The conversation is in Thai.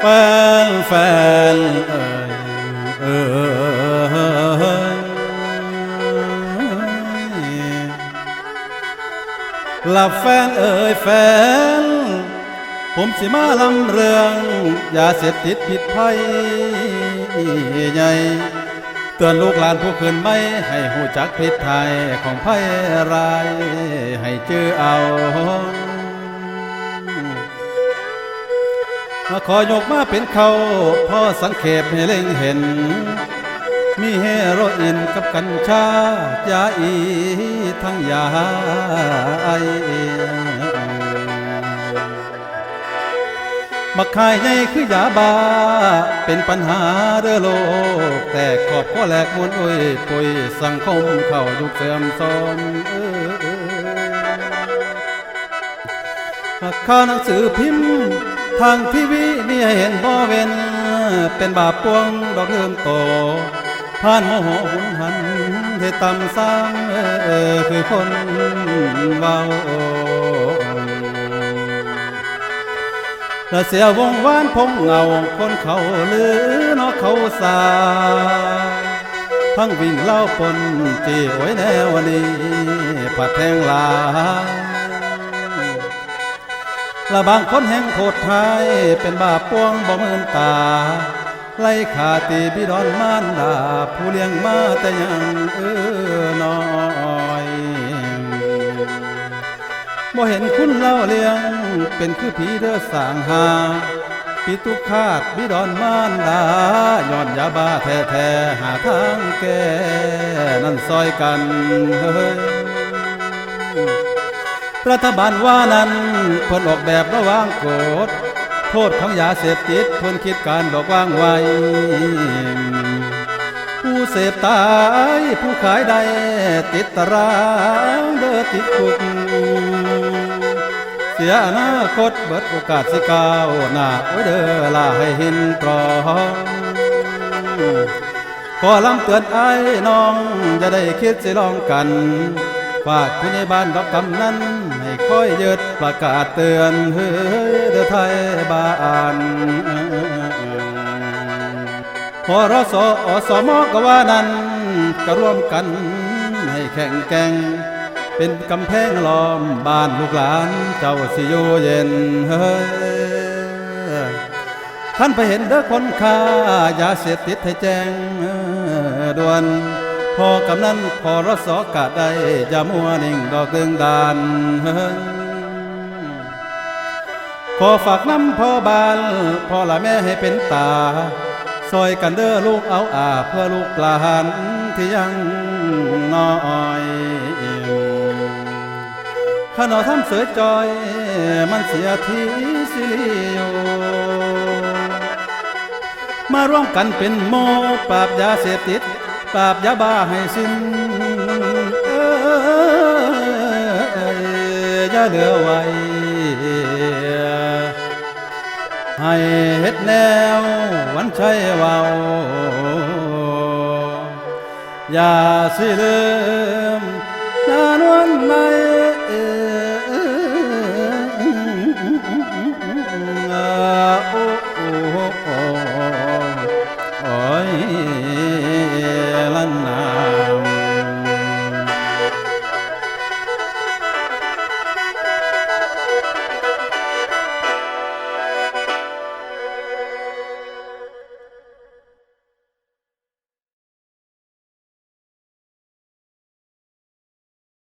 แฟนแฟนเอ่ยหลับแฟนเอ่ยแฟนผมสิมาลำเรืองยาเสพติดผิดภัยใหญ่เตือนลูกหลานผู้คืนไม่ให้หูจักผิดไทยของภัยรายให้จื้อเอามาขอยกมาเป็นเขาพ่อสังเขปให้เล็งเห็นมีเฮโรอีนกับกัญชายาอีทั้งยาไอบักขายใหญ่คือยาบ้าเป็นปัญหาเด้อโลกแต่ขอบข้อแหลกมวลอุ้ยปุยสังคมเข้ายุคเสื่อมโทรมข่าวหนังสือพิมพ์ทางทีวีมีให้เห็นบ่เว้นเป็นบาปปวงดอกเริ่มโตผ่านโมโหหุนหันเหตุต่ำสร้างคือคนเว้าและเสียวงวานพงเงาคนเขาหรือนอกเขาสาทั้งวิ่งเล่าปนจีโอ้ยแนวนี้ผัดแทงลาและบางคนแห่งโคตรไทยเป็นบาปปวงบ่เมินตาไล่ขาตีบิดอนมารดาผู้เลี้ยงมาแต่ยังน้อยบ่เห็นคุณเล่าเลี้ยงเป็นคือผีเด้อสางหาปิตุคาดบิดอนมารดาย้อนยาบ้าแท้ๆหาทางแก้นั่นซอยกันเฮ้ยรัฐบาลว่านั้นเพิ่นออกแบบระวางกฎโทษของยาเสพติดเพิ่นคิดการดอกวางไว้ผู้เสพตายผู้ขายได้ติดตารางเด้อติดคุกเสียอนาคตเบิดโอกาสสิก้าวหน้าไว้เด้อล่าให้เห็นตรองขอลำเตือนไอ้น้องจะได้คิดสิลองกันฝากผู้ใหญ่บ้านดอกกำนั้นให้คอยยึดประกาศเตือนเฮ้ยเด้อไทยบ้านพอรสอสมก็ว่านั้นก็ร่วมกันให้แข่งแกร่งเป็นกำแพงล้อมบ้านลูกหลานเจ้าสิอยู่เย็นเฮ้ยท่านไปเห็นเด้อคนค้ายาเสพติดให้แจ้งด่วนพอกำนั้นพอรสกะได้อย่ามัวนิ่งดอกดึงดานขอฝากน้ำพ่อบานพ่อละแม่ให้เป็นตาซอยกันเด้อลูกเอาเพื่อลูกหลานที่ยังน้อยข้าหนอทำเสือจอยมันเสียทีสิลิโยมาร่วมกันเป็นโมปราบยาเสพติดปราบยาบ้าให้สิ้นอย่าเหลือไว้ให้เฮ็ดแนววันชัยเว้าอย่าสิลืมนานวันในโอ้ย